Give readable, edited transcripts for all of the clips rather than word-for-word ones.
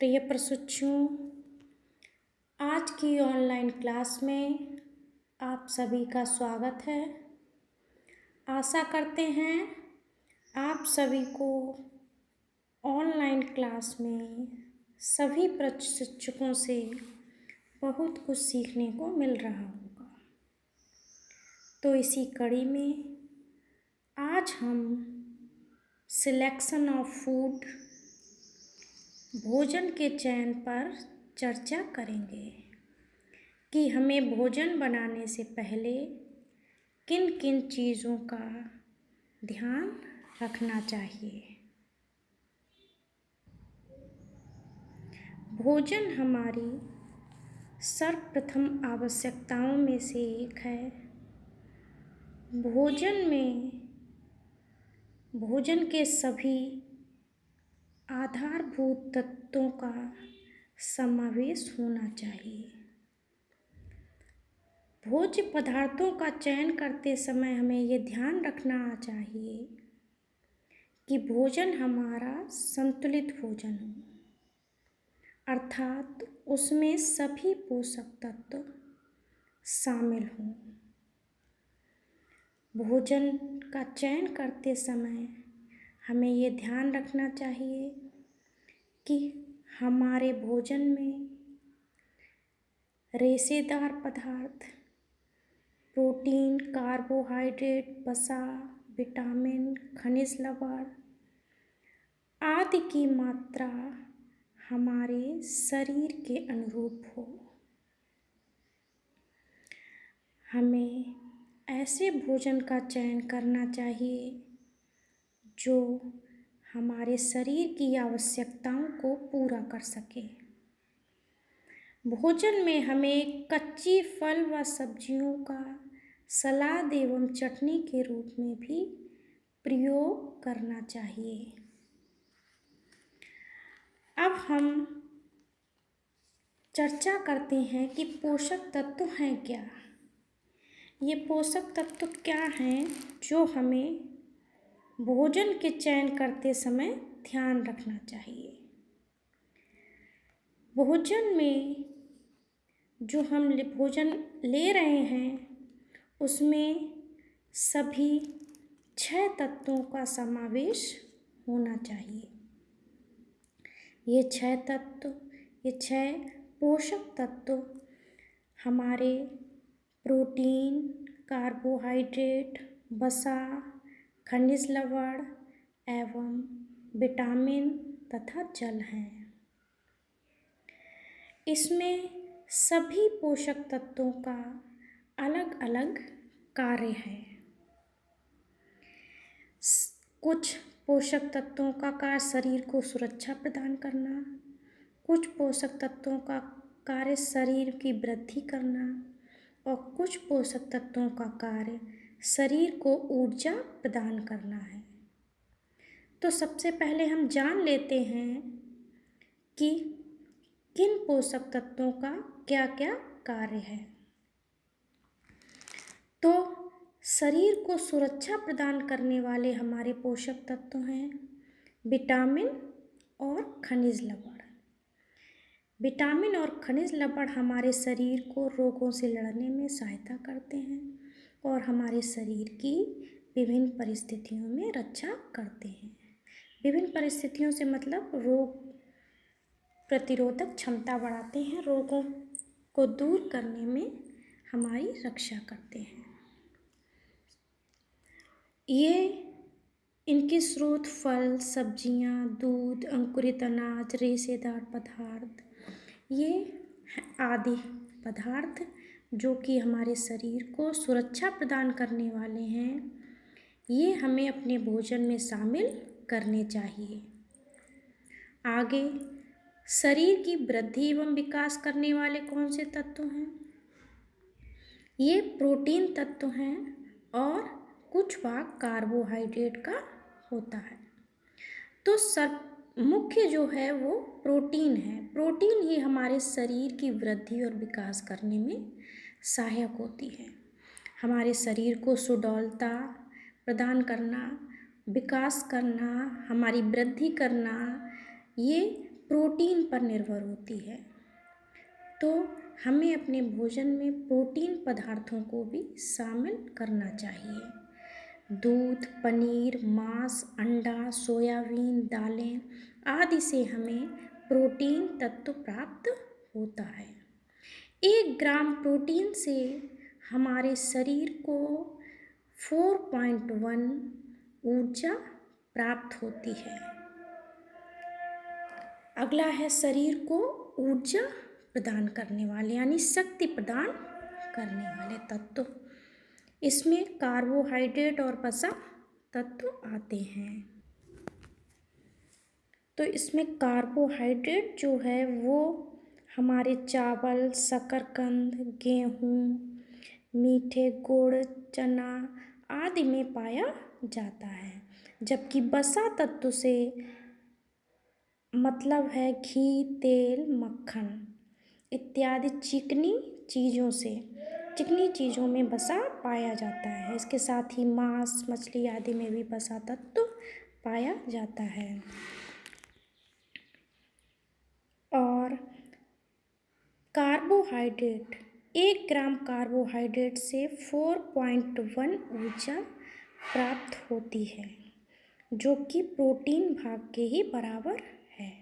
प्रिय प्रशिक्षुओं, आज की ऑनलाइन क्लास में आप सभी का स्वागत है। आशा करते हैं आप सभी को ऑनलाइन क्लास में सभी प्रशिक्षकों से बहुत कुछ सीखने को मिल रहा होगा। तो इसी कड़ी में आज हम सिलेक्शन ऑफ फूड भोजन के चयन पर चर्चा करेंगे कि हमें भोजन बनाने से पहले किन किन चीज़ों का ध्यान रखना चाहिए। भोजन हमारी सर्वप्रथम आवश्यकताओं में से एक है। भोजन के सभी आधारभूत तत्वों का समावेश होना चाहिए। भोज्य पदार्थों का चयन करते समय हमें ये ध्यान रखना चाहिए कि भोजन हमारा संतुलित भोजन हो, अर्थात उसमें सभी पोषक तत्व शामिल हों। भोजन का चयन करते समय हमें ये ध्यान रखना चाहिए कि हमारे भोजन में रेशेदार पदार्थ, प्रोटीन, कार्बोहाइड्रेट, वसा, विटामिन, खनिज लवण आदि की मात्रा हमारे शरीर के अनुरूप हो। हमें ऐसे भोजन का चयन करना चाहिए जो हमारे शरीर की आवश्यकताओं को पूरा कर सके। भोजन में हमें कच्ची फल व सब्जियों का सलाद एवं चटनी के रूप में भी प्रयोग करना चाहिए। अब हम चर्चा करते हैं कि पोषक तत्व हैं क्या। ये पोषक तत्व क्या हैं जो हमें भोजन के चयन करते समय ध्यान रखना चाहिए। भोजन में जो हम भोजन ले रहे हैं उसमें सभी 6 तत्वों का समावेश होना चाहिए। ये 6 पोषक तत्व हमारे प्रोटीन, कार्बोहाइड्रेट, वसा, खनिज लवण एवं विटामिन तथा जल हैं। इसमें सभी पोषक तत्वों का अलग अलग कार्य है। कुछ पोषक तत्वों का कार्य शरीर को सुरक्षा प्रदान करना, कुछ पोषक तत्वों का कार्य शरीर की वृद्धि करना और कुछ पोषक तत्वों का कार्य शरीर को ऊर्जा प्रदान करना है। तो सबसे पहले हम जान लेते हैं कि किन पोषक तत्वों का क्या क्या कार्य है। तो शरीर को सुरक्षा प्रदान करने वाले हमारे पोषक तत्व हैं विटामिन और खनिज लवण। विटामिन और खनिज लवण हमारे शरीर को रोगों से लड़ने में सहायता करते हैं और हमारे शरीर की विभिन्न परिस्थितियों में रक्षा करते हैं। विभिन्न परिस्थितियों से मतलब रोग प्रतिरोधक क्षमता बढ़ाते हैं, रोगों को दूर करने में हमारी रक्षा करते हैं। इनके स्रोत फल, सब्जियां, दूध, अंकुरित अनाज, रेशेदार पदार्थ, ये आदि पदार्थ जो कि हमारे शरीर को सुरक्षा प्रदान करने वाले हैं, ये हमें अपने भोजन में शामिल करने चाहिए। आगे शरीर की वृद्धि एवं विकास करने वाले कौन से तत्व हैं? ये प्रोटीन तत्व हैं और कुछ भाग कार्बोहाइड्रेट का होता है। तो मुख्य जो है वो प्रोटीन है। प्रोटीन ही हमारे शरीर की वृद्धि और विकास करने में सहायक होती है। हमारे शरीर को सुडौलता प्रदान करना, विकास करना, हमारी वृद्धि करना, ये प्रोटीन पर निर्भर होती है। तो हमें अपने भोजन में प्रोटीन पदार्थों को भी शामिल करना चाहिए। दूध, पनीर, मांस, अंडा, सोयाबीन, दालें आदि से हमें प्रोटीन तत्व प्राप्त होता है। 1 ग्राम प्रोटीन से हमारे शरीर को 4.1 ऊर्जा प्राप्त होती है। अगला है शरीर को ऊर्जा प्रदान करने वाले यानी शक्ति प्रदान करने वाले तत्व। इसमें कार्बोहाइड्रेट और वसा तत्व आते हैं। तो इसमें कार्बोहाइड्रेट जो है वो हमारे चावल, शकरकंद, गेहूँ, मीठे गुड़, चना आदि में पाया जाता है। जबकि वसा तत्व से मतलब है घी, तेल, मक्खन इत्यादि चिकनी चीज़ों में वसा पाया जाता है। इसके साथ ही मांस, मछली आदि में भी वसा तत्व पाया जाता है। और कार्बोहाइड्रेट 1 ग्राम कार्बोहाइड्रेट से 4.1 ऊर्जा प्राप्त होती है, जो कि प्रोटीन भाग के ही बराबर है।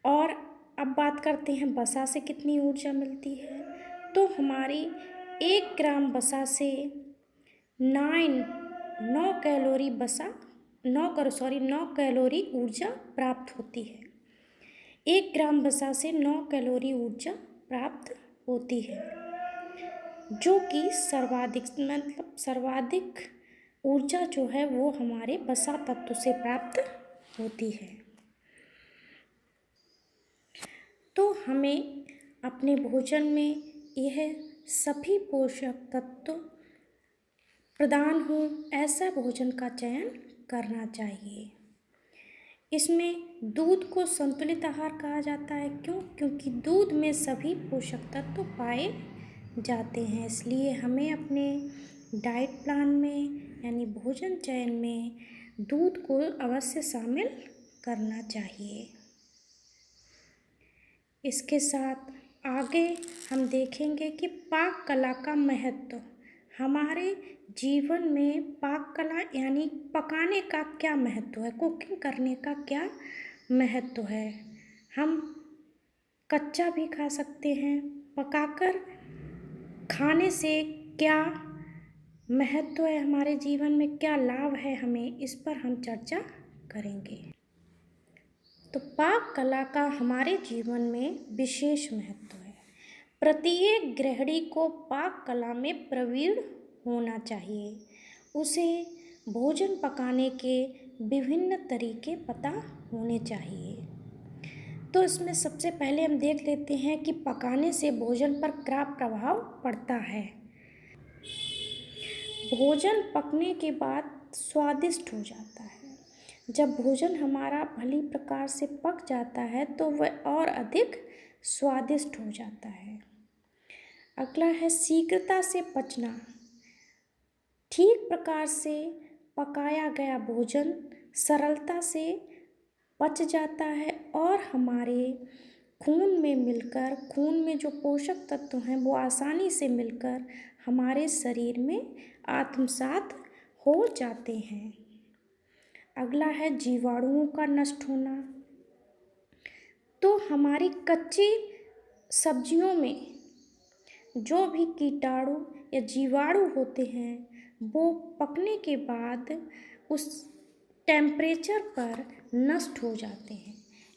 और अब बात करते हैं वसा से कितनी ऊर्जा मिलती है। तो हमारी 1 ग्राम वसा से 9 कैलोरी ऊर्जा प्राप्त होती है। 1 ग्राम वसा से 9 कैलोरी ऊर्जा प्राप्त होती है, जो कि सर्वाधिक ऊर्जा जो है वो हमारे वसा तत्व से प्राप्त होती है। तो हमें अपने भोजन में यह सभी पोषक तत्व प्रदान हो ऐसा भोजन का चयन करना चाहिए। इसमें दूध को संतुलित आहार कहा जाता है। क्योंकि दूध में सभी पोषक तत्व पाए जाते हैं। इसलिए हमें अपने डाइट प्लान में यानी भोजन चयन में दूध को अवश्य शामिल करना चाहिए। इसके साथ आगे हम देखेंगे कि पाक कला का महत्व। हमारे जीवन में पाक कला यानी पकाने का क्या महत्व है, कुकिंग करने का क्या महत्व है। हम कच्चा भी खा सकते हैं, पकाकर खाने से क्या महत्व है, हमारे जीवन में क्या लाभ है हमें, इस पर हम चर्चा करेंगे। तो पाक कला का हमारे जीवन में विशेष महत्व है। प्रत्येक गृहिणी को पाक कला में प्रवीण होना चाहिए। उसे भोजन पकाने के विभिन्न तरीके पता होने चाहिए। तो इसमें सबसे पहले हम देख लेते हैं कि पकाने से भोजन पर क्या प्रभाव पड़ता है। भोजन पकने के बाद स्वादिष्ट हो जाता है। जब भोजन हमारा भली प्रकार से पक जाता है तो वह और अधिक स्वादिष्ट हो जाता है। अगला है शीघ्रता से पचना। ठीक प्रकार से पकाया गया भोजन सरलता से पच जाता है और हमारे खून में जो पोषक तत्व हैं वो आसानी से मिलकर हमारे शरीर में आत्मसात हो जाते हैं। अगला है जीवाणुओं का नष्ट होना। तो हमारी कच्ची सब्जियों में जो भी कीटाणु या जीवाणु होते हैं वो पकने के बाद उस टेम्परेचर पर नष्ट हो जाते हैं।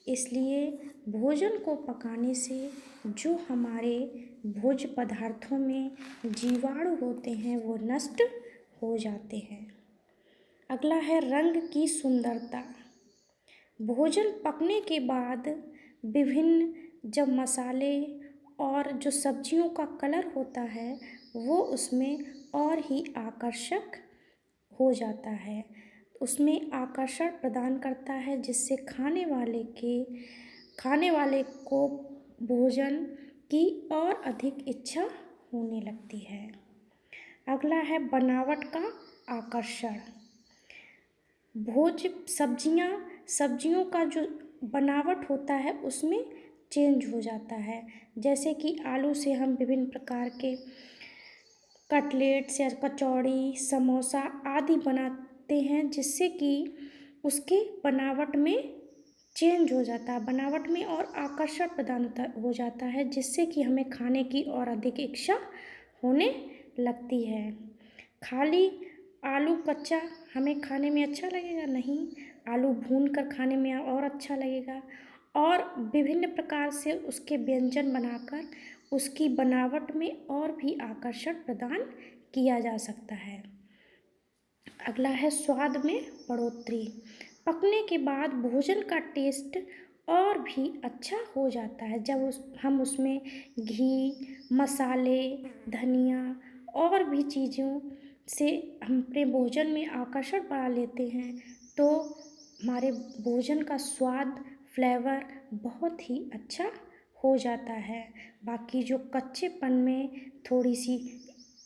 इसलिए भोजन को पकाने से जो हमारे भोज्य पदार्थों में जीवाणु होते हैं वो नष्ट हो जाते हैं। अगला है रंग की सुंदरता। भोजन पकने के बाद विभिन्न जब मसाले और जो सब्जियों का कलर होता है वो उसमें और ही आकर्षक हो जाता है, उसमें आकर्षण प्रदान करता है, जिससे खाने वाले को भोजन की और अधिक इच्छा होने लगती है। अगला है बनावट का आकर्षण। सब्जियों का जो बनावट होता है उसमें चेंज हो जाता है। जैसे कि आलू से हम विभिन्न प्रकार के कटलेट्स या कचौड़ी, समोसा आदि बनाते हैं, जिससे कि उसके बनावट में चेंज हो जाता है, बनावट में और आकर्षण प्रदान हो जाता है, जिससे कि हमें खाने की और अधिक इच्छा होने लगती है। खाली आलू कच्चा हमें खाने में अच्छा लगेगा? नहीं, आलू भून कर खाने में और अच्छा लगेगा। और विभिन्न प्रकार से उसके व्यंजन बनाकर उसकी बनावट में और भी आकर्षण प्रदान किया जा सकता है। अगला है स्वाद में बढ़ोतरी। पकने के बाद भोजन का टेस्ट और भी अच्छा हो जाता है जब हम उसमें घी, मसाले, धनिया और भी चीज़ों से हम अपने भोजन में आकर्षण बढ़ा लेते हैं, तो हमारे भोजन का स्वाद, फ्लेवर बहुत ही अच्छा हो जाता है। बाकी जो कच्चेपन में थोड़ी सी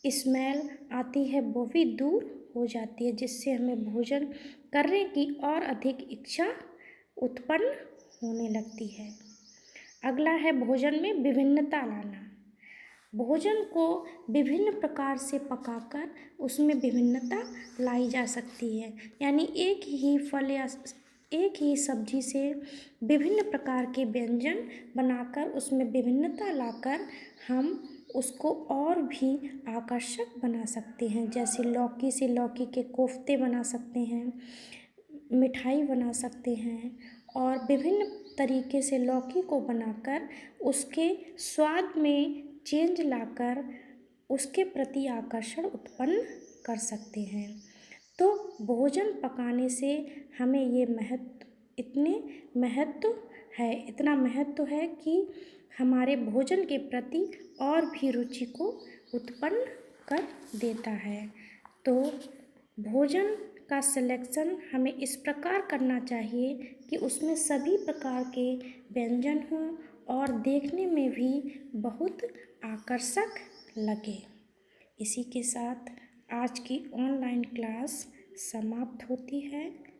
स्मेल आती है वो भी दूर हो जाती है, जिससे हमें भोजन करने की और अधिक इच्छा उत्पन्न होने लगती है। अगला है भोजन में विभिन्नता लाना। भोजन को विभिन्न प्रकार से पकाकर उसमें विभिन्नता लाई जा सकती है। यानी एक ही फल या एक ही सब्जी से विभिन्न प्रकार के व्यंजन बनाकर उसमें विभिन्नता लाकर हम उसको और भी आकर्षक बना सकते हैं। जैसे लौकी से लौकी के कोफ्ते बना सकते हैं, मिठाई बना सकते हैं और विभिन्न तरीके से लौकी को बनाकर उसके स्वाद में चेंज लाकर उसके प्रति आकर्षण उत्पन्न कर सकते हैं। तो भोजन पकाने से हमें ये इतना महत्व है कि हमारे भोजन के प्रति और भी रुचि को उत्पन्न कर देता है। तो भोजन का सिलेक्शन हमें इस प्रकार करना चाहिए कि उसमें सभी प्रकार के व्यंजन हों और देखने में भी बहुत आकर्षक लगे। इसी के साथ आज की ऑनलाइन क्लास समाप्त होती है।